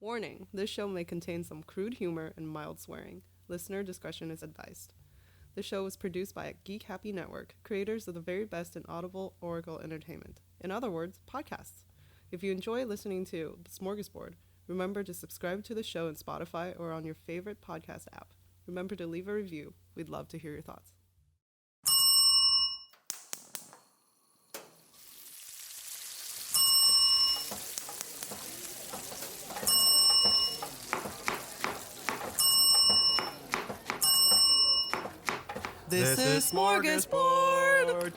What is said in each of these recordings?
Warning, this show may contain some crude humor and mild swearing. Listener discretion is advised. The show was produced by Geek Happy Network, creators of the very best in audible oracle entertainment. In other words, podcasts. If you enjoy listening to Smorgasbord, remember to subscribe to the show in Spotify or on your favorite podcast app. Remember to leave a review. We'd love to hear your thoughts. This is Smorgasbord!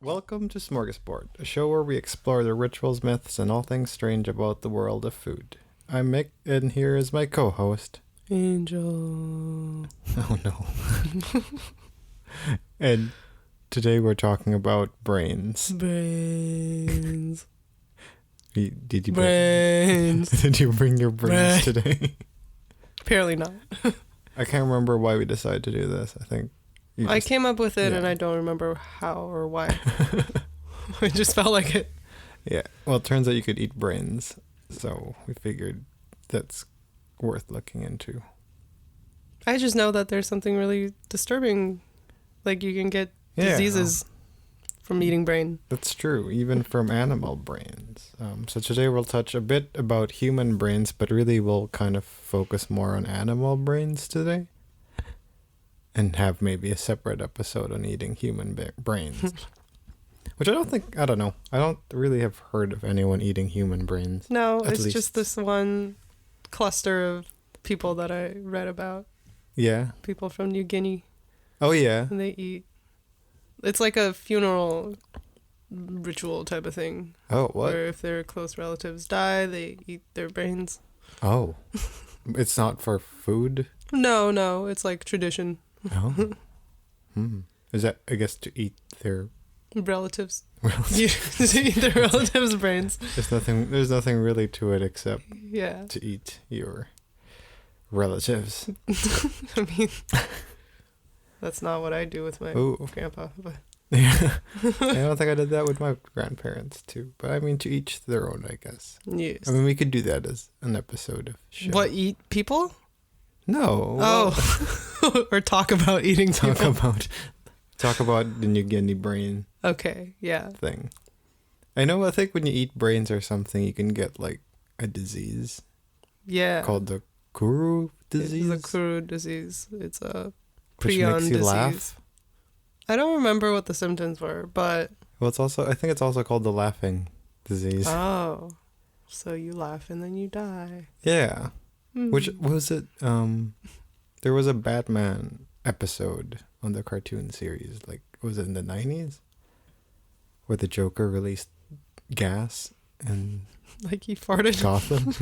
Welcome to Smorgasbord, a show where we explore the rituals, myths, and all things strange about the world of food. I'm Mick, and here is my co-host, Angel. Oh no. And today we're talking about brains. Brains. Did you Brains. did you bring your brains today? Apparently not. I can't remember why we decided to do this. I think I came up with it yeah. and I don't remember how or why. I just felt like it. Yeah. Well, it turns out you could eat brains, so we figured that's worth looking into. I just know that there's something really disturbing. Like you can get diseases from eating brain. That's true, even from animal brains. So today we'll touch a bit about human brains, but really we'll kind of focus more on animal brains today. And have maybe a separate episode on eating human brains. Which I don't know. I don't really have heard of anyone eating human brains. No, it's just this one cluster of people that I read about. Yeah. People from New Guinea. Oh, yeah. And they eat. It's like a funeral ritual type of thing. Oh, what? Where if their close relatives die, they eat their brains. Oh. It's not for food? No, it's like tradition. Oh. Is that, I guess, to eat their relatives? To eat their relatives' brains. There's nothing really to it except to eat your relatives. I mean, that's not what I do with my grandpa. But. Yeah. I don't think I did that with my grandparents too. But I mean, to each their own, I guess. Yes. I mean, we could do that as an episode of show. What, eat people? No. Oh. Or talk about eating people. Talk about the New Guinea brain. Okay, yeah. Thing. I think when you eat brains or something, you can get like a disease. Yeah. Called the Kuru disease. It's the Kuru disease. It's a which prion makes you disease. laugh. I don't remember what the symptoms were, but well, I think it's also called the laughing disease. Oh. So you laugh and then you die. Yeah. Which was it? There was a Batman episode on the cartoon series. Like, was it in the 90s? Where the Joker released gas and like he farted. Gotham.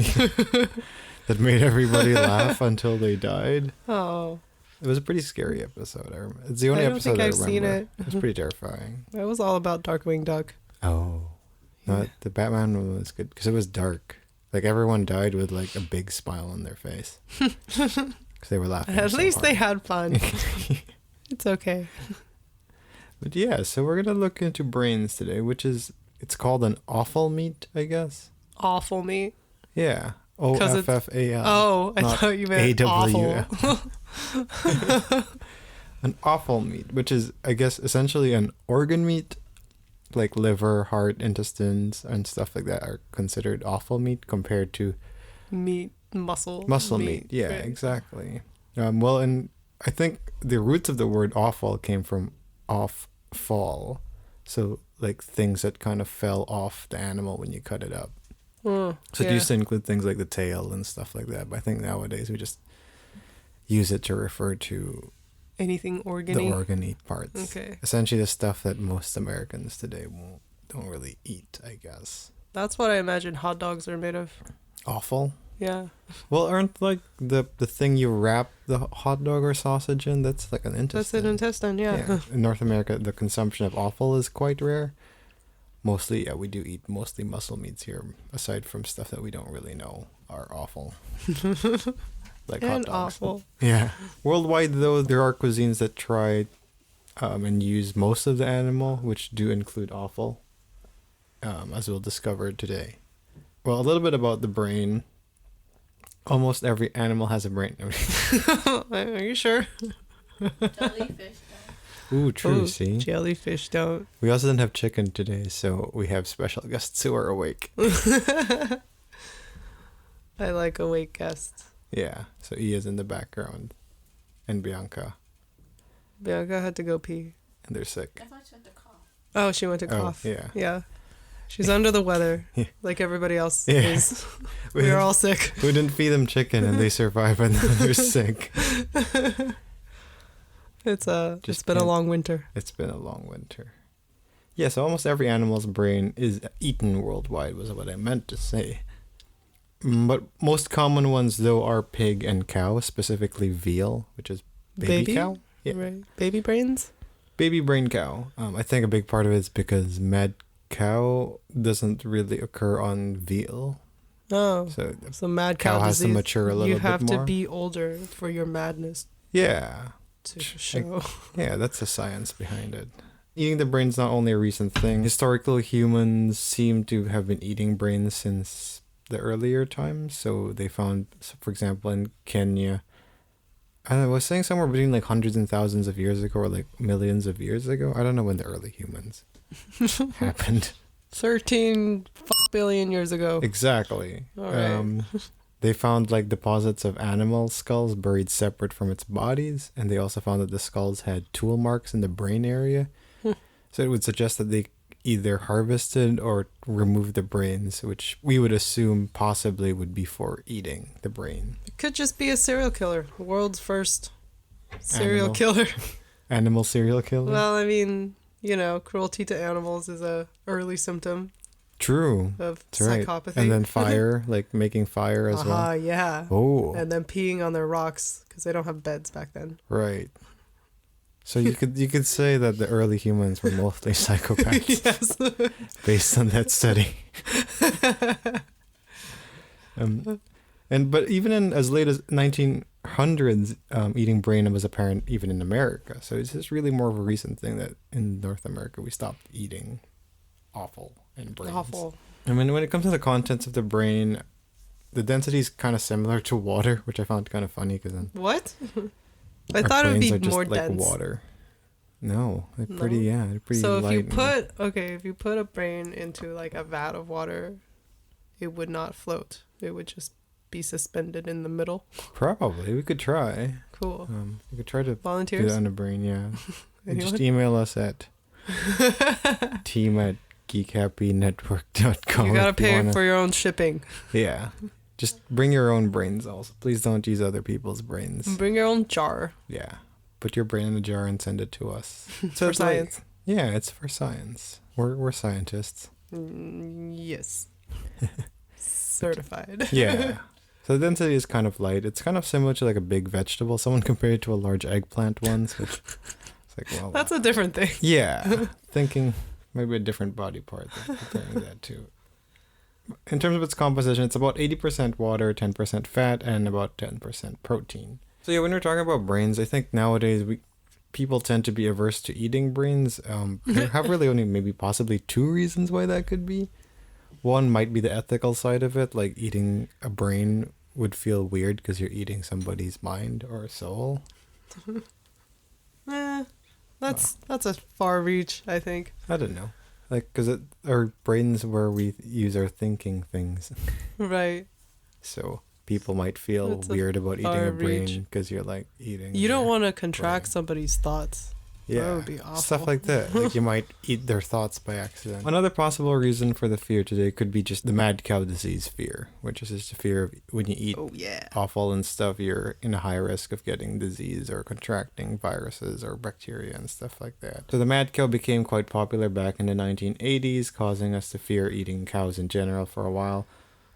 That made everybody laugh until they died. Oh. It was a pretty scary episode. I remember. It's the only episode I remember. Seen it. It's pretty terrifying. It was all about Darkwing Duck. Oh. Yeah. No, the Batman one was good because it was dark. Like, everyone died with, like, a big smile on their face. Because they were laughing. At least hard. they had fun. It's okay. But yeah, so we're going to look into brains today, it's called an offal meat, I guess. Awful meat? Yeah. O-F-F-A-L. Oh, I thought you meant awful. An offal meat, which is, I guess, essentially an organ meat. Like liver, heart, intestines, and stuff like that are considered offal meat compared to muscle meat. Yeah, right. Exactly. Well, and I think the roots of the word offal came from off-fall, so like things that kind of fell off the animal when you cut it up. So it used to include things like the tail and stuff like that. But I think nowadays we just use it to refer to anything organy? The organy parts. Okay. Essentially the stuff that most Americans today don't really eat, I guess. That's what I imagine hot dogs are made of. Offal? Yeah. Well, aren't like the thing you wrap the hot dog or sausage in, that's like an intestine. That's an intestine, yeah. In North America, the consumption of offal is quite rare. Mostly, we do eat mostly muscle meats here, aside from stuff that we don't really know are awful. Like hot dogs. Awful. Yeah. Worldwide, though, there are cuisines that try and use most of the animal, which do include offal. as we'll discover today. Well, a little bit about the brain. Almost every animal has a brain. Are you sure? Jellyfish. Ooh, true, Oh, see? Jellyfish don't. We also didn't have chicken today, so we have special guests who are awake. I like awake guests. Yeah, so E is in the background. And Bianca. Bianca had to go pee. And they're sick. I thought you had to cough. Oh, she went to Oh, cough. yeah. Yeah. She's under the weather, Yeah. like everybody else Yeah. is. We're all sick. We didn't feed them chicken and they survive and now they're sick. It's Just been a can't- long winter. It's been a long winter. Yeah, so almost every animal's brain is eaten worldwide, was what I meant to say. But most common ones, though, are pig and cow, specifically veal, which is baby cow. Yeah. Right. Baby brains? Baby brain cow. I think a big part of it is because mad cow doesn't really occur on veal. Oh. So So mad cow cow has to disease. mature a little You bit have more. to be older for your madness Yeah. to show. Yeah, that's the science behind it. Eating the brain's not only a recent thing. Historical humans seem to have been eating brains since the earlier times. So they found, for example, in Kenya, I was saying somewhere between like hundreds and thousands of years ago or like millions of years ago. I don't know when the early humans happened. 13 billion years ago. Exactly. All right. They found like deposits of animal skulls buried separate from its bodies, and they also found that the skulls had tool marks in the brain area. So it would suggest that they either harvested or removed the brains, which we would assume possibly would be for eating the brain. It could just be a serial killer. The world's first serial Animal. killer. Animal serial killer? Well, I mean, you know, cruelty to animals is a early symptom True. of That's right. psychopathy. And then fire, like making fire as well. Yeah. Oh, And then peeing on their rocks because they don't have beds back then. right. So you could say that the early humans were mostly psychopaths. Yes. Based on that study. But even in as late as 1900s, eating brain was apparent even in America. So it's just really more of a recent thing that in North America we stopped eating offal and brains. Awful. I mean, when it comes to the contents of the brain, the density is kind of similar to water, which I found kind of funny because then What? I our thought it would brains be are just more like dense. water. No, they're No? pretty. Yeah, they're pretty. So if light you and- if you put a brain into like a vat of water, it would not float. It would just be suspended in the middle. Probably we could try. Cool. We could try to do Volunteers? that on a brain. Yeah. You Anyone? just email us at team@geekhappynetwork.com. You gotta if you pay wanna- for your own shipping. Yeah. Just bring your own brains also. Please don't use other people's brains. Bring your own jar. Yeah. Put your brain in a jar and send it to us. So For it's like- science. yeah, it's for science. We're scientists. Yes. Certified. Yeah. So the density is kind of light. It's kind of similar to like a big vegetable. Someone compared it to a large eggplant once. Which it's like, well, That's a different thing. yeah. Thinking maybe a different body part than comparing that to. In terms of its composition, it's about 80% water, 10% fat, and about 10% protein. So yeah, when we're talking about brains, I think nowadays people tend to be averse to eating brains. There have really only maybe possibly two reasons why that could be. One might be the ethical side of it, like eating a brain would feel weird because you're eating somebody's mind or soul. That's a far reach, I think. I don't know. Like, because our brains where we use our thinking things. Right. So people might feel That's a weird about eating far a brain reach. because you're like eating. You don't their want to contract brain. somebody's thoughts. Yeah, That would be awful. stuff like that. Like you might eat their thoughts by accident. Another possible reason for the fear today could be just the mad cow disease fear, which is just a fear of when you eat Oh, yeah. offal and stuff, you're in a high risk of getting disease or contracting viruses or bacteria and stuff like that. So the mad cow became quite popular back in the 1980s, causing us to fear eating cows in general for a while.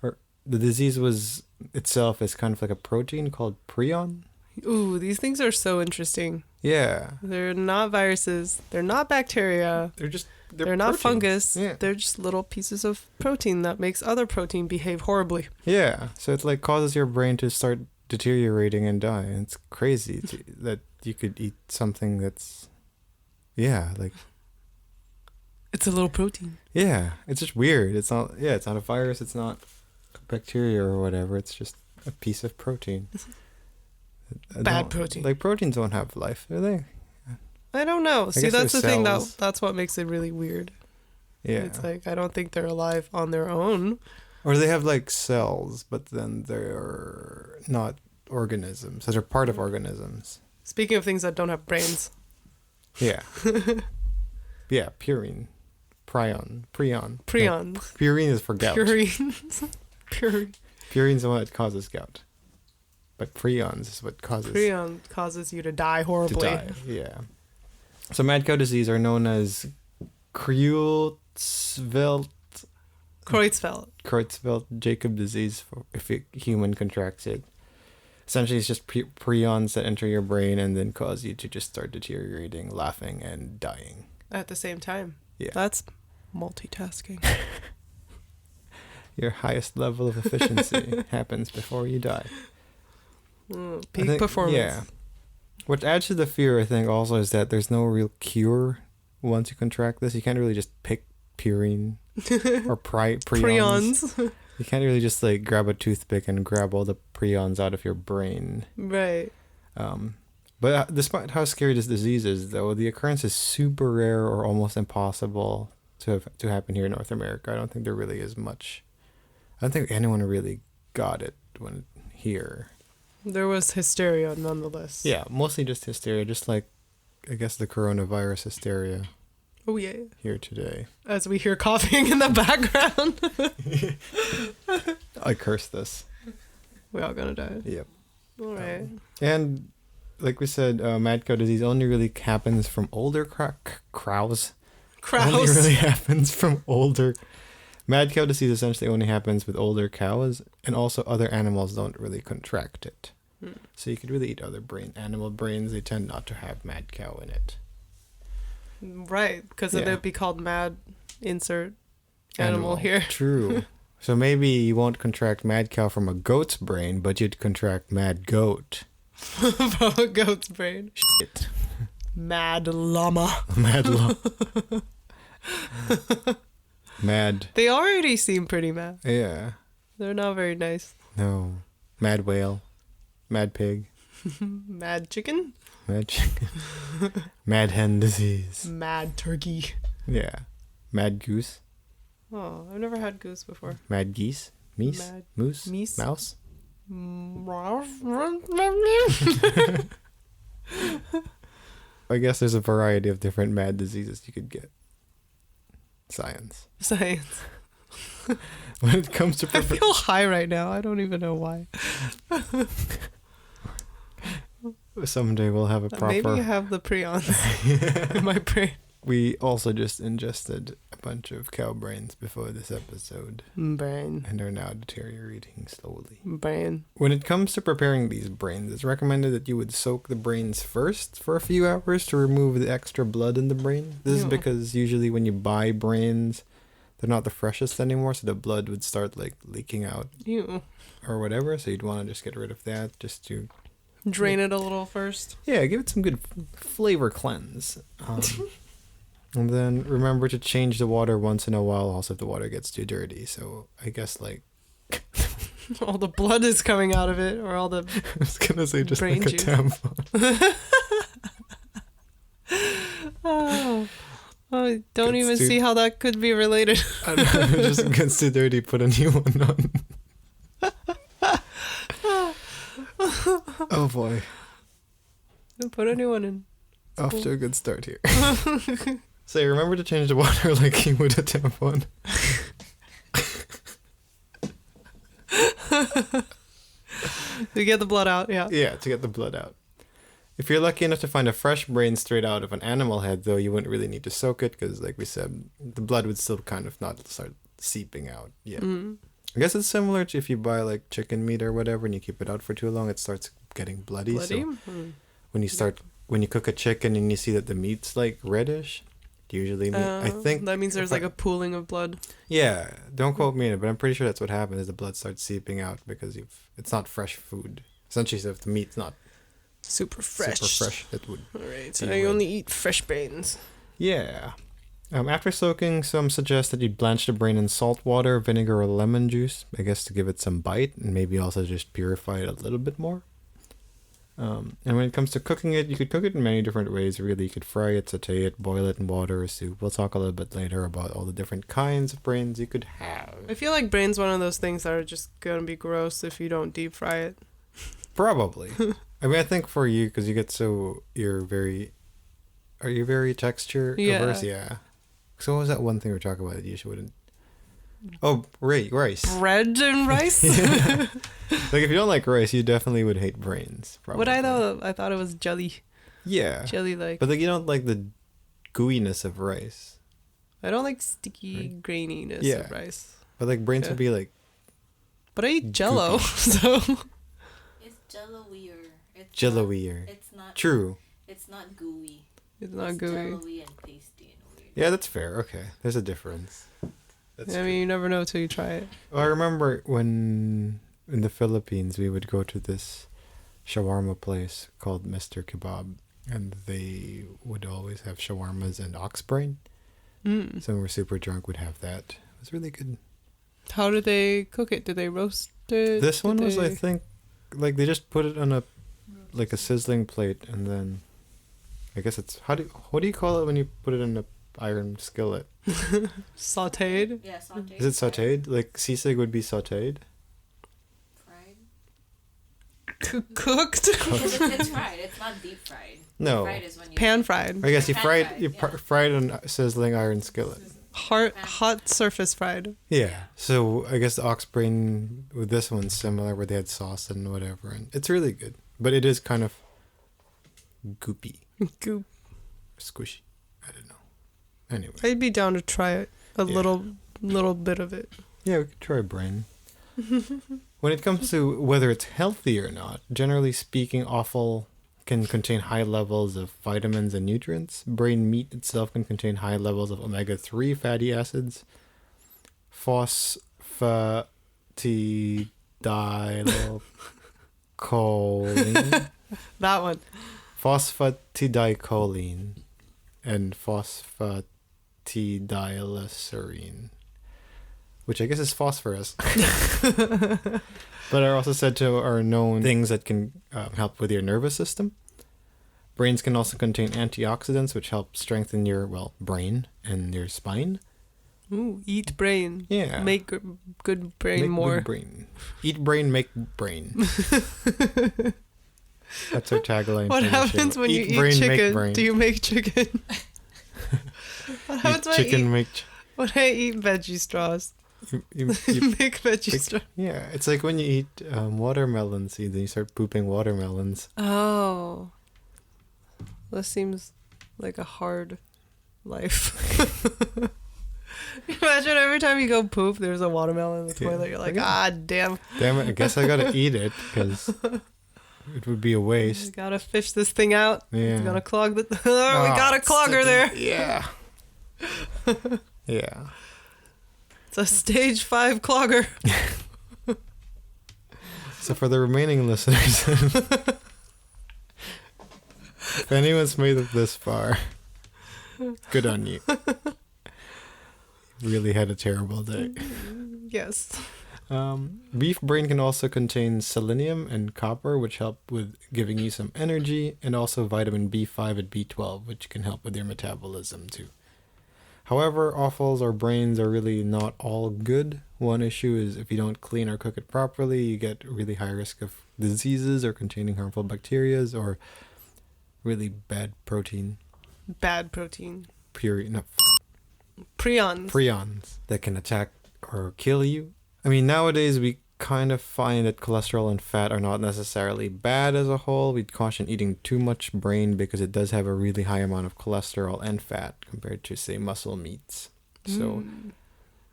Or the disease was itself is kind of like a protein called prion. Ooh, these things are so interesting. Yeah. They're not viruses. They're not bacteria. They're Not proteins. fungus. Yeah. They're just little pieces of protein that makes other protein behave horribly. Yeah, so it like causes your brain to start deteriorating and die. And it's crazy that you could eat something that's, yeah, like It's a little protein. Yeah, it's just weird. It's not a virus. It's not a bacteria or whatever. It's just a piece of protein. Bad protein. Like proteins don't have life, do they? I don't know. See, guess that's the they're thing. cells. That's what makes it really weird. Yeah. It's like, I don't think they're alive on their own. Or they have like cells, but then they're not organisms. So they're part of organisms. Speaking of things that don't have brains. Yeah. Yeah, purine. Prion. Prions. No, purine is for gout. Purines. Purine's the one that causes gout. But prions is what causes Prion causes you to die horribly. Yeah. So mad cow disease are known as Creutzfeldt Jakob disease if a human contracts it. Essentially, it's just prions that enter your brain and then cause you to just start deteriorating, laughing, and dying. At the same time. Yeah. That's multitasking. Your highest level of efficiency happens before you die. Peak performance. Yeah. What adds to the fear, I think, also is that there's no real cure once you contract this. You can't really just pick purine or prions. You can't really just like grab a toothpick and grab all the prions out of your brain. Right. But despite how scary this disease is, though, the occurrence is super rare or almost impossible to happen here in North America. I don't think there really is much. I don't think anyone really got it here. There was hysteria nonetheless. Yeah, mostly just hysteria, just like, I guess, the coronavirus hysteria. Oh, yeah. Here today. As we hear coughing in the background. I curse this. We're all gonna die. Yep. All right. And like we said, mad cow disease only really happens from older crows. Only really happens from older. Mad cow disease essentially only happens with older cows, and also other animals don't really contract it. So you could really eat other animal brains. They tend not to have mad cow in it. Right, because then it'd be called mad insert animal here. True. So maybe you won't contract mad cow from a goat's brain, but you'd contract mad goat. From a goat's brain. Shit. Mad llama. Mad llama. Mad. They already seem pretty mad. Yeah. They're not very nice. No. Mad whale. Mad pig. Mad chicken. Mad chicken. Mad hen disease. Mad turkey. Yeah. Mad goose. Oh, I've never had goose before. Mad geese. Meese. Moose. Meese. Mouse. I guess there's a variety of different mad diseases you could get. Science. When it comes to I feel high right now. I don't even know why. Someday we'll have a proper... Maybe you have the prions in my brain. We also just ingested a bunch of cow brains before this episode. Brain. And are now deteriorating slowly. Brain. When it comes to preparing these brains, it's recommended that you would soak the brains first for a few hours to remove the extra blood in the brain. This is because usually when you buy brains, they're not the freshest anymore, so the blood would start like leaking out. Ew. Or whatever, so you'd want to just get rid of that just to... Drain it a little first. Yeah, give it some good flavor cleanse. And then remember to change the water once in a while, also if the water gets too dirty. So I guess like... all the blood is coming out of it, or all the I was going to say just brain like a juice. tampon. I don't Gets even too- see how that could be related. I don't know, if it just gets too dirty, put a new one on. Oh boy. Put a new one in. Off to a good start here. So remember to change the water like you would a tampon. To get the blood out, yeah. Yeah, to get the blood out. If you're lucky enough to find a fresh brain straight out of an animal head, though, you wouldn't really need to soak it because, like we said, the blood would still kind of not start seeping out yet. I guess it's similar to if you buy like chicken meat or whatever and you keep it out for too long, it starts getting bloody. So when you cook a chicken and you see that the meat's like reddish, usually I think that means there's like a pooling of blood. Yeah, don't quote me on it, but I'm pretty sure that's what happens is the blood starts seeping out because it's not fresh food. Essentially, so if the meat's not super fresh, it would. Alright, so you only eat fresh brains. Yeah. After soaking, some suggest that you blanch the brain in salt water, vinegar, or lemon juice, I guess to give it some bite, and maybe also just purify it a little bit more. And when it comes to cooking it, you could cook it in many different ways, really. You could fry it, saute it, boil it in water or soup. We'll talk a little bit later about all the different kinds of brains you could have. I feel like brain's one of those things that are just gonna be gross if you don't deep fry it. Probably. I mean, I think for you, because you get are you very texture averse? Yeah. So what was that one thing we were talking about that you wouldn't? Oh, rice. Bread and rice? Yeah. Like, if you don't like rice, you definitely would hate brains. Probably. Would I though? I thought it was jelly. Yeah. Jelly like. But like, you don't like the gooiness of rice. I don't like sticky graininess of rice. But like, brains would be like. But I eat Jello, so. It's jello-ier. Jello-ier. It's not. True. It's not gooey. It's not gooey. Jello-y and pasty and weird. Yeah, that's fair. Okay, there's a difference. I mean, you never know till you try it. Well, I remember when in the Philippines we would go to this shawarma place called Mr. Kebab, and they would always have shawarmas and ox brain. So when we're super drunk, we'd have that. It was really good. How did they cook it? Did they roast it? This one was, I think, like they just put it on a sizzling plate, and then I guess it's what do you call it when you put it in a iron skillet? Sautéed? Yeah, sautéed. Is it sautéed? Like sisig would be sautéed? Fried? Cooked? It's fried. It's not deep fried. No. Fried is when you Pan fried. I guess you Pan fried fried, fried on a sizzling iron skillet. Hot surface fried. Yeah. So I guess the ox brain with this one's similar, where they had sauce and whatever, and it's really good. But it is kind of goopy. Goop. Squishy. I don't know. Anyway. I'd be down to try it. A little bit of it. Yeah, we could try brain. When it comes to whether it's healthy or not, generally speaking, offal can contain high levels of vitamins and nutrients. Brain meat itself can contain high levels of omega-3 fatty acids, phosphatidylcholine, That one. phosphatidylcholine, and phosphatidylserine, which I guess is phosphorus. But are also said to are known things that can help with your nervous system. Brains can also contain antioxidants, which help strengthen your brain and your spine. Ooh, eat brain. Yeah. Make good brain Make more. good brain. Eat brain, make brain. That's our tagline. What for the happens show. when you eat brain, make chicken? brain. Do you make chicken? What happens Eat chicken, when I eat veggie straws? you Make veggie straws. Yeah, it's like when you eat watermelon seeds and you start pooping watermelons. Oh. This seems like a hard life. Imagine every time you go poop, there's a watermelon in the toilet. You're like, damn. Damn it, I guess I gotta eat it, because it would be a We waste. gotta fish this thing out. Yeah. We gotta clog the... we got a clogger there. Yeah. Yeah. It's a stage 5 clogger. So for the remaining listeners, if anyone's made it this far, good on you. Really had a terrible day. Yes. Beef brain can also contain selenium and copper, which help with giving you some energy, and also vitamin B5 and B12, which can help with your metabolism too. However, offals or brains are really not all good. One issue is if you don't clean or cook it properly, you get really high risk of diseases or containing harmful bacteria or really bad protein. Bad protein. Prions that can attack or kill you. I mean, nowadays we kind of find that cholesterol and fat are not necessarily bad as a whole. We'd caution eating too much brain because it does have a really high amount of cholesterol and fat compared to, say, muscle meats. So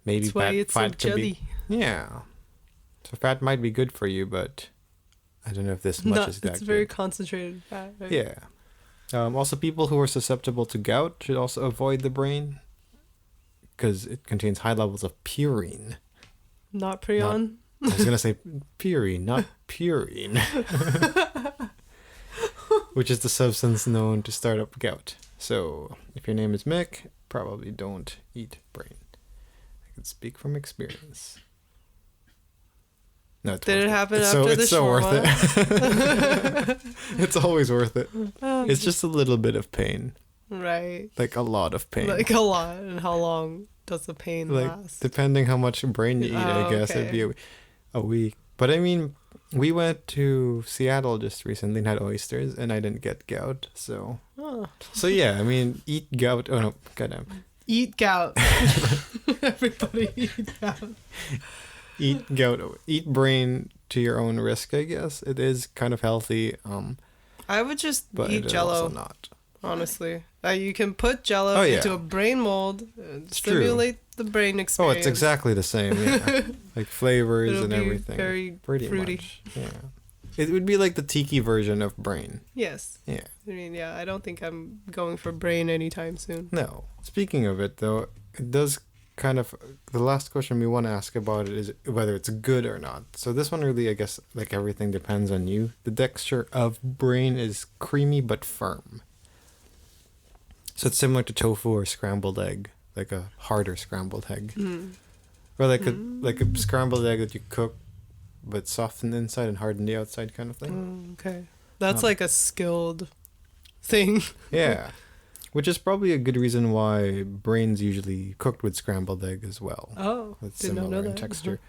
maybe That's why it's fat so could jelly. be. Yeah. So fat might be good for you, but I don't know if this much is that It's good. very concentrated fat. Right? Yeah. Also, people who are susceptible to gout should also avoid the brain because it contains high levels of purine. Not prion. I was going to say purine, not purine. Which is the substance known to start up gout. So, if your name is Mick, probably don't eat brain. I can speak from experience. No, it's Did worth it happen It's after the it's so worth shawarma? it. It's always worth it. It's just a little bit of pain. Right. Like a lot of pain. Like a lot. And how long does the pain like last? depending how much brain you eat, I guess it'd be a week. But I mean, we went to Seattle just recently and had oysters, and I didn't get gout. So, so yeah, I mean, eat gout. Oh no, goddamn. Eat gout. Everybody eat gout. Eat gout. Eat brain to your own risk, I guess. It is kind of healthy. I would just But eat it is Jello. also not. Honestly, you can put Jello Oh, yeah. into a brain mold and It's true. stimulate the brain Oh, experience. it's exactly the same. Yeah, like flavors It'll and be everything. very Pretty fruity. much. Yeah, it would be like the tiki version of brain. Yes. Yeah. I mean, yeah, I don't think I'm going for brain anytime soon. No. Speaking of it, though, it does kind of. The last question we want to ask about it is whether it's good or not. So this one really, I guess, like everything depends on you. The texture of brain is creamy but firm. So it's similar to tofu or scrambled egg, like a harder scrambled egg, or like a scrambled egg that you cook, but soften the inside and harden the outside, kind of thing. Okay. That's like a skilled thing. Yeah. Which is probably a good reason why brain's usually cooked with scrambled egg as well. Oh, It's did not similar know in that. texture.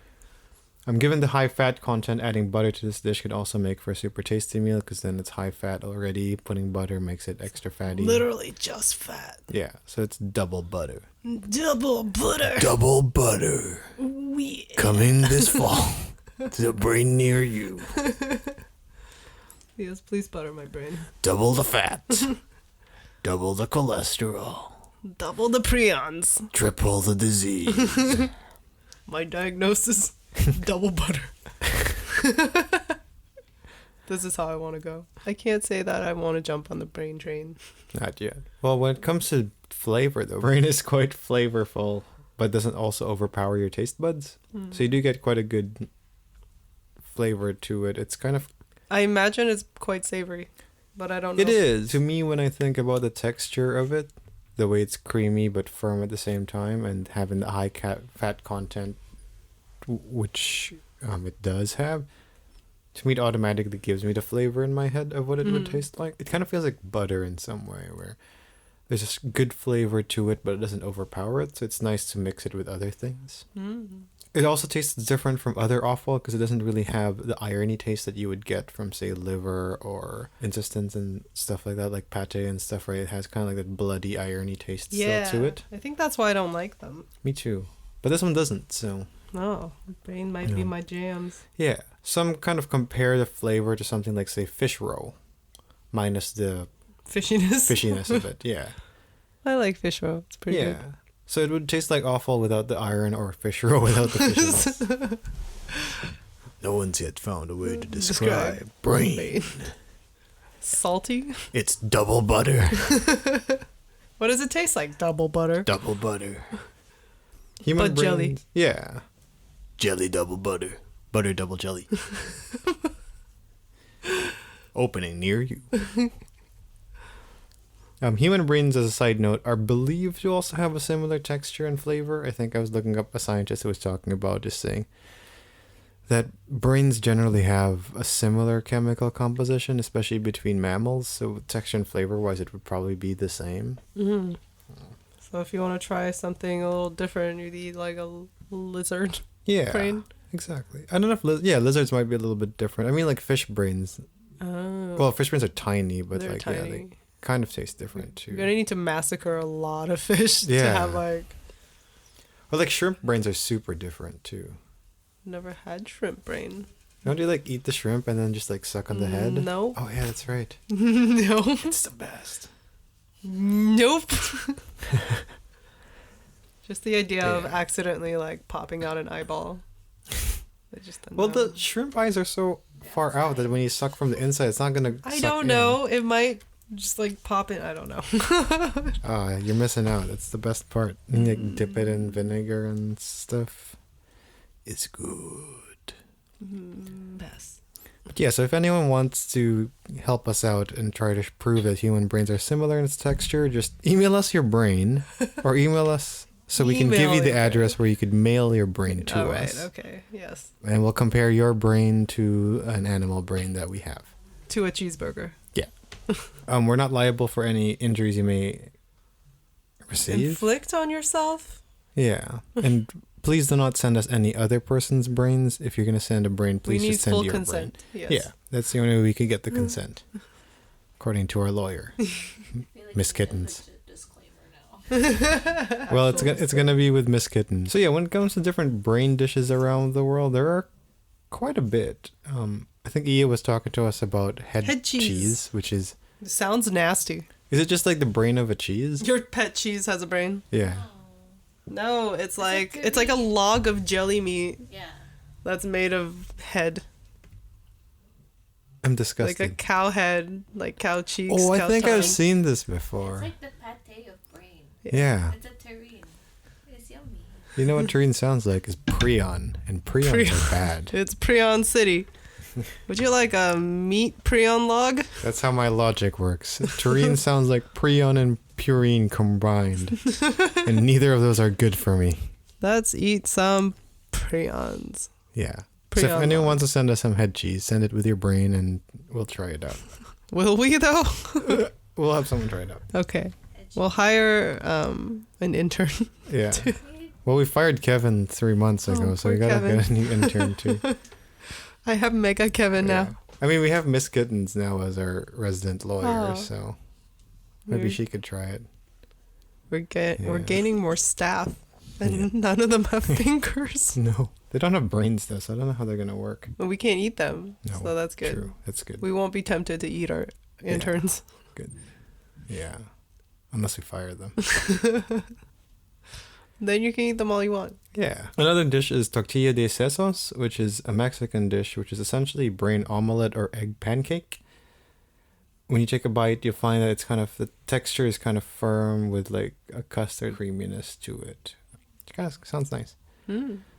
Given the high fat content, adding butter to this dish could also make for a super tasty meal because then it's high fat already. Putting butter makes it extra fatty. Literally just fat. Yeah, so it's double butter. Double butter. Double butter. Coming this fall to a brain near you. Yes, please butter my brain. Double the fat. Double the cholesterol. Double the prions. Triple the disease. My diagnosis, double butter. This is how I want to go. I can't say that I want to jump on the brain train. Not yet. Well, when it comes to flavor, though, brain is quite flavorful, but doesn't also overpower your taste buds. So you do get quite a good flavor to it. It's kind of... I imagine it's quite savory, but I don't know. It is. To me, when I think about the texture of it, the way it's creamy but firm at the same time, and having the high fat content, which it does have, to me it automatically gives me the flavor in my head of what it would taste like. It kind of feels like butter in some way, where there's just good flavor to it, but it doesn't overpower it, so it's nice to mix it with other things. It also tastes different from other offal because it doesn't really have the irony taste that you would get from, say, liver or intestines and stuff like that, like pate and stuff, right? It has kind of like that bloody irony taste still to it. I think that's why I don't like them. Me too. But this one doesn't, so... No, brain might be my jams. Yeah. Some kind of compare the flavor to something like, say, fish roe, minus the Fishiness. of it, yeah. I like fish roe. It's pretty good. So it would taste like offal without the iron, or fish roe without the fishiness. No one's yet found a way to describe brain. Salty? It's double butter. What does it taste like? Double butter. Double butter. But jelly. Yeah. Jelly double butter. Butter double jelly. Opening near you. Human brains, as a side note, are believed to also have a similar texture and flavor. I think I was looking up a scientist who was talking about just saying that brains generally have a similar chemical composition, especially between mammals. So texture and flavor-wise, it would probably be the same. So if you want to try something a little different, you'd eat like a lizard brain. Exactly. I don't know if lizards might be a little bit different. I mean, like fish brains. Oh. Well, fish brains are tiny, but They're tiny. yeah, they kind of taste different too. You're gonna need to massacre a lot of fish to have like... Or like shrimp brains are super different too. Never had shrimp brain. Don't you like eat the shrimp and then just like suck on the head? No. Oh yeah, that's right. No. It's the best. Nope. Just the idea of accidentally like popping out an eyeball. The shrimp eyes are so far out that when you suck from the inside, it's not gonna. I don't know. It might just like pop in. I don't know. You're missing out. It's the best part. You like dip it in vinegar and stuff. It's good. Best. Yeah, so if anyone wants to help us out and try to prove that human brains are similar in its texture, just email us your brain or email us so we can give you the address where you could mail your brain to All right, us. okay, yes. And we'll compare your brain to an animal brain that we have. To a cheeseburger. Yeah. We're not liable for any injuries you may receive. Inflict on yourself? Yeah. And please do not send us any other person's brains. If you're going to send a brain, please we need just send full your consent. brain. Yes. Yeah, that's the only way we could get the consent, according to our lawyer, Miss Kittens. Well, it's gonna be with Miss Kittens. So yeah, when it comes to different brain dishes around the world, there are quite a bit. I think Ia was talking to us about head cheese, which is... Sounds nasty. Is it just like the brain of a cheese? Your pet cheese has a brain? Yeah. No, it's like a log of jelly meat. Yeah. That's made of head. I'm disgusted. Like a cow head, like cow cheeks. Oh, I cow think tongue. I've seen this before. It's like the pate of brain. Yeah. It's a terrine. It's yummy. You know what terrine sounds like is prion, and prions are bad. It's Prion City. Would you like a meat prion log? That's how my logic works. Terrine sounds like prion and purine combined, and neither of those are good for me. Let's eat some prions. Yeah. So if Prion anyone log. wants to send us some head cheese, send it with your brain, and we'll try it out. Will we though? We'll have someone try it out. Okay. We'll hire an intern. Yeah. Well, we fired Kevin 3 months ago, Oh, so we poor gotta Kevin. get a new intern too. I have Mega Kevin Yeah. now. I mean, we have Miss Kittens now as our resident lawyer, Oh. so maybe she could try it. We're Yeah. gaining more staff, and none of them have fingers. No, they don't have brains though, so I don't know how they're gonna work. But we can't eat them, No, so that's good. True, that's good. We won't be tempted to eat our interns. Good. Yeah, unless we fire them. Then you can eat them all you want. Yeah. Another dish is tortilla de sesos, which is a Mexican dish, which is essentially brain omelette or egg pancake. When you take a bite, you'll find that it's kind of, the texture is kind of firm with like a custard creaminess to it. It kind of sounds nice.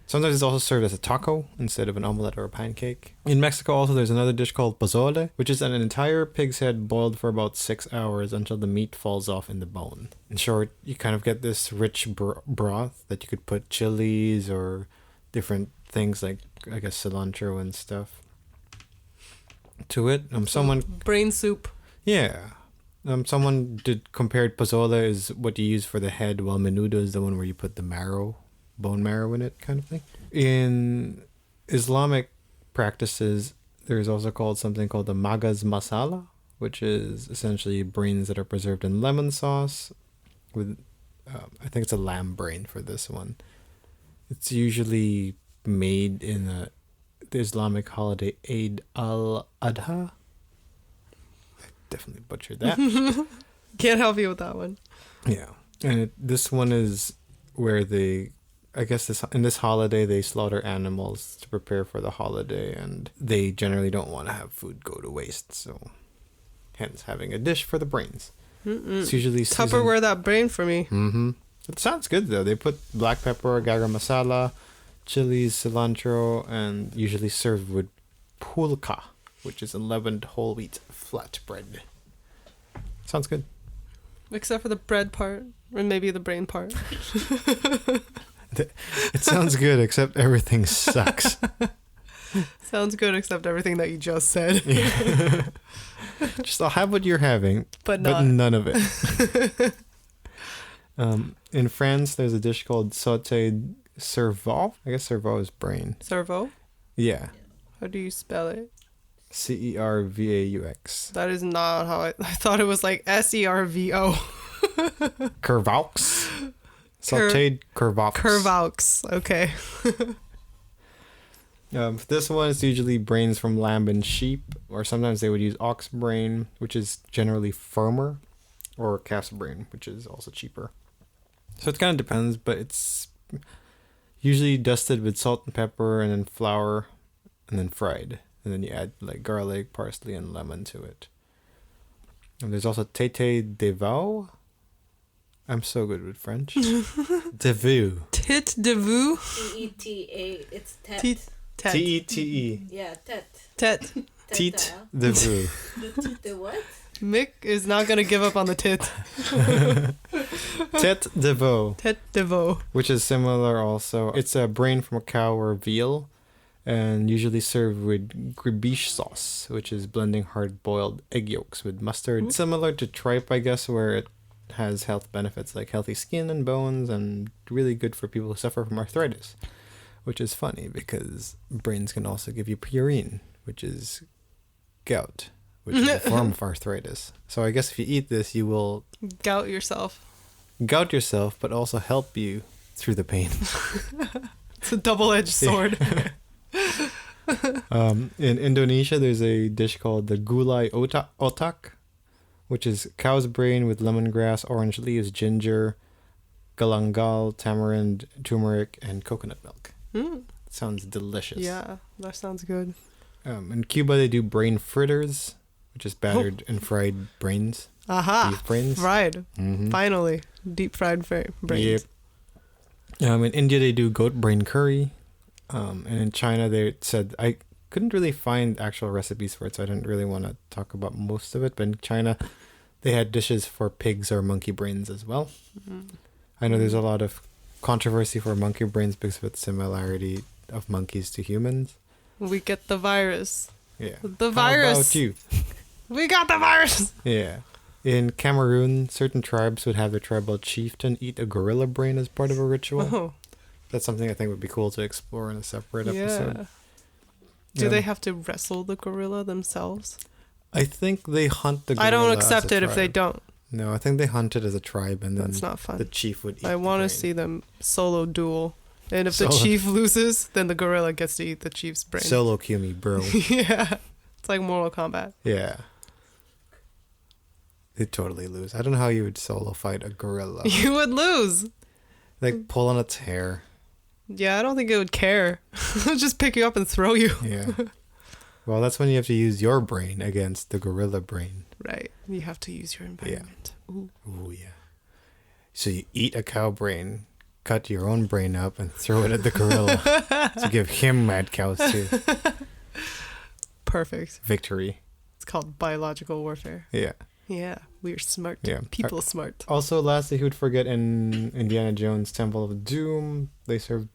Sometimes it's also served as a taco instead of an omelette or a pancake. In Mexico also there's another dish called pozole, which is an entire pig's head boiled for about 6 hours until the meat falls off in the bone. In short, you kind of get this rich broth that you could put chilies or different things like, I guess, cilantro and stuff to it. Someone... Brain soup. Yeah. Someone compared pozole is what you use for the head, while menudo is the one where you put the marrow, bone marrow in it, kind of thing. In Islamic practices, there's also called something called the magas masala, which is essentially brains that are preserved in lemon sauce with, I think it's a lamb brain for this one. It's usually made in the Islamic holiday Eid al-Adha. I definitely butchered that. Can't help you with that one. Yeah. And this one is where I guess in this holiday, they slaughter animals to prepare for the holiday, and they generally don't want to have food go to waste, so hence having a dish for the brains. It's usually Tupperware that brain for me. It sounds good, though. They put black pepper, garam masala, chilies, cilantro, and usually served with pulka, which is a leavened whole wheat flatbread. Sounds good. Except for the bread part, or maybe the brain part. It sounds good, except everything sucks. Sounds good, except everything that you just said. Yeah. Just I'll have what you're having, But none of it. In France, there's a dish called sautéed cerveau. I guess cerveau is brain. Cerveau? Yeah. How do you spell it? Cervaux. That is not how I thought it was like SERVO. Curvaux. Sautéed curvaux. Curvaux. Okay. This one is usually brains from lamb and sheep, or sometimes they would use ox brain, which is generally firmer, or calf's brain, which is also cheaper. So it kind of depends, but it's usually dusted with salt and pepper and then flour and then fried. And then you add like garlic, parsley, and lemon to it. And there's also tete de veau. I'm so good with French. De veau. Tit de vous. Teta. It's tet. Tet. Tete. Yeah, tet. Tet. Teat de veau. The what? Mick is not gonna give up on the tit. Tête de veau, Tit de veau. which is similar also. It's a brain from a cow or veal, and usually served with gribiche sauce, which is blending hard-boiled egg yolks with mustard. Similar to tripe, I guess, where it has health benefits like healthy skin and bones, and really good for people who suffer from arthritis. Which is funny because brains can also give you purine, which is gout, which is a form of arthritis. So I guess if you eat this, you will Gout yourself. gout yourself, but also help you through the pain. It's a double-edged sword. In Indonesia, there's a dish called the gulai otak, which is cow's brain with lemongrass, orange leaves, ginger, galangal, tamarind, turmeric, and coconut milk. Sounds delicious. Yeah, that sounds good. In Cuba, they do brain fritters, which is battered and fried brains. Aha! Beef brains. Fried. Mhm. Finally. Deep fried brains. Yep. In India, they do goat brain curry. And in China, they said, I couldn't really find actual recipes for it, so I didn't really want to talk about most of it. But in China, they had dishes for pigs or monkey brains as well. I know there's a lot of controversy for monkey brains because of its similarity of monkeys to humans. We get the virus. Yeah. The How virus. about you? We got the virus. Yeah. In Cameroon, certain tribes would have their tribal chieftain eat a gorilla brain as part of a ritual. Oh, That's something I think would be cool to explore in a separate episode. yeah. Do they have to wrestle the gorilla themselves? I think they hunt the gorilla I don't as accept a it if they tribe. don't. No, I think they hunt it as a tribe, and then That's not fun. the chief would eat I the want to brain. see them solo duel. And if the Solo. chief loses, then the gorilla gets to eat the chief's brain. Solo kill me, bro. Yeah. It's like Mortal Kombat. Yeah. They'd totally lose. I don't know how you would solo fight a gorilla. You would lose. Like, pull on its hair. Yeah, I don't think it would care. It'll just pick you up and throw you. Yeah. Well, that's when you have to use your brain against the gorilla brain. Right. You have to use your environment. Ooh. Ooh, yeah. So you eat a cow brain, cut your own brain up, and throw it at the gorilla to give him mad cows too. Perfect. Victory. It's called biological warfare. Yeah. Yeah. We're smart. Yeah. People smart. Also, lastly, who'd forget in Indiana Jones' Temple of Doom, they served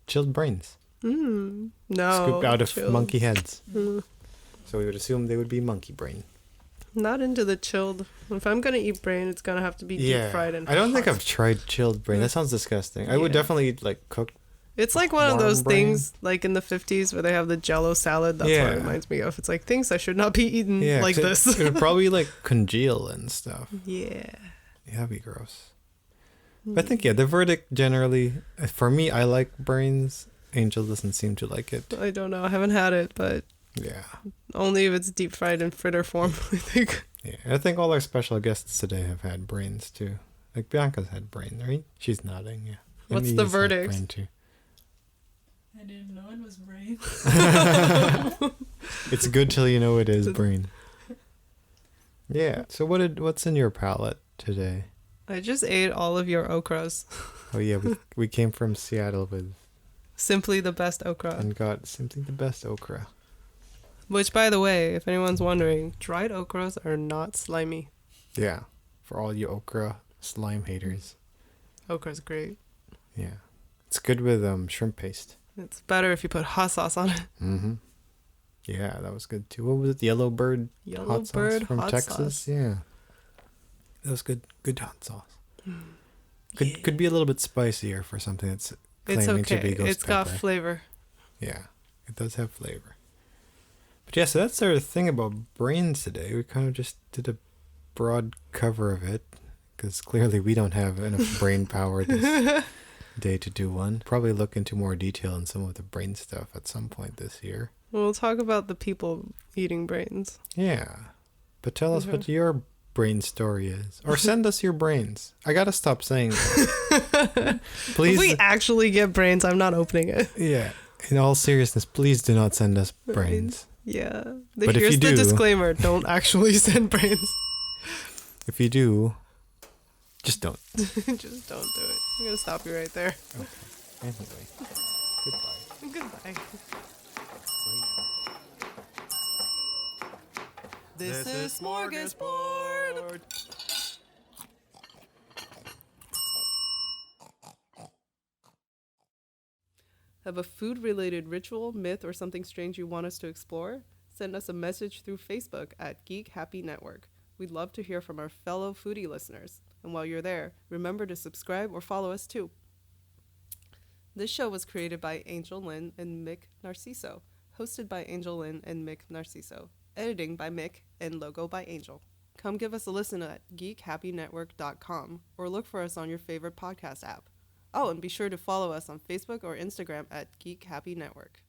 chilled brains. No. Scooped out of chilled. monkey heads. Mm. So we would assume they would be monkey brain. Not into the chilled. If I'm gonna eat brain, it's gonna have to be deep fried and I don't think hot. I've tried chilled brain. That sounds disgusting. I would Yeah. definitely eat like cooked. It's like one of warm those brain. things, like in the 50s, where they have the Jello salad. That's what Yeah. it reminds me of. It's like things that should not be eaten Yeah, like 'cause this. It would probably like congeal and stuff. Yeah. Yeah, that'd be gross. But I think, yeah, the verdict generally, for me, I like brains. Angel doesn't seem to like it. I don't know. I haven't had it, but Yeah. only if it's deep fried in fritter form, I think. Yeah. I think all our special guests today have had brains too. Like Bianca's had brain, right? She's nodding, yeah. What's Emmy's the had verdict? brain too. I didn't know it was brain. It's good till you know it is brain. Yeah. So what's in your palate today? I just ate all of your okras. Oh yeah, we came from Seattle with Simply the best okra. and got simply the best okra. Which, by the way, if anyone's wondering, dried okras are not slimy. Yeah. For all you okra slime haters. Okra's great. Yeah. It's good with shrimp paste. It's better if you put hot sauce on it. Mm-hmm. Yeah, that was good too. What was it? Yellow Bird Yellow hot bird sauce from hot Texas. sauce. Yeah, that was good. Good hot sauce. Could be a little bit spicier for something that's It's claiming to okay. be ghost It's got pepper. flavor. Yeah, it does have flavor. But yeah, so that's our thing about brains today. We kind of just did a broad cover of it because clearly we don't have enough brain power this day to do one. Probably look into more detail on some of the brain stuff at some point this year. We'll talk about the people eating brains. Yeah. But tell us Mhm. what your brain story is. Or send us your brains. I gotta stop saying that. Please. If we actually get brains, I'm not opening it. Yeah. In all seriousness, please do not send us brains. Yeah. But if Here's you the do- disclaimer. Don't actually send brains. If you do, just don't. Just don't do it. I'm going to stop you right there. Anyway. Goodbye. Goodbye. Right now. This is Smorgasbord! Have a food-related ritual, myth, or something strange you want us to explore? Send us a message through Facebook at Geek Happy Network. We'd love to hear from our fellow foodie listeners. And while you're there, remember to subscribe or follow us too. This show was created by Angel Linn and Mick Narciso, hosted by Angel Linn and Mick Narciso, editing by Mick, and logo by Angel. Come give us a listen at geekhappynetwork.com or look for us on your favorite podcast app. Oh, and be sure to follow us on Facebook or Instagram at Geek Happy Network.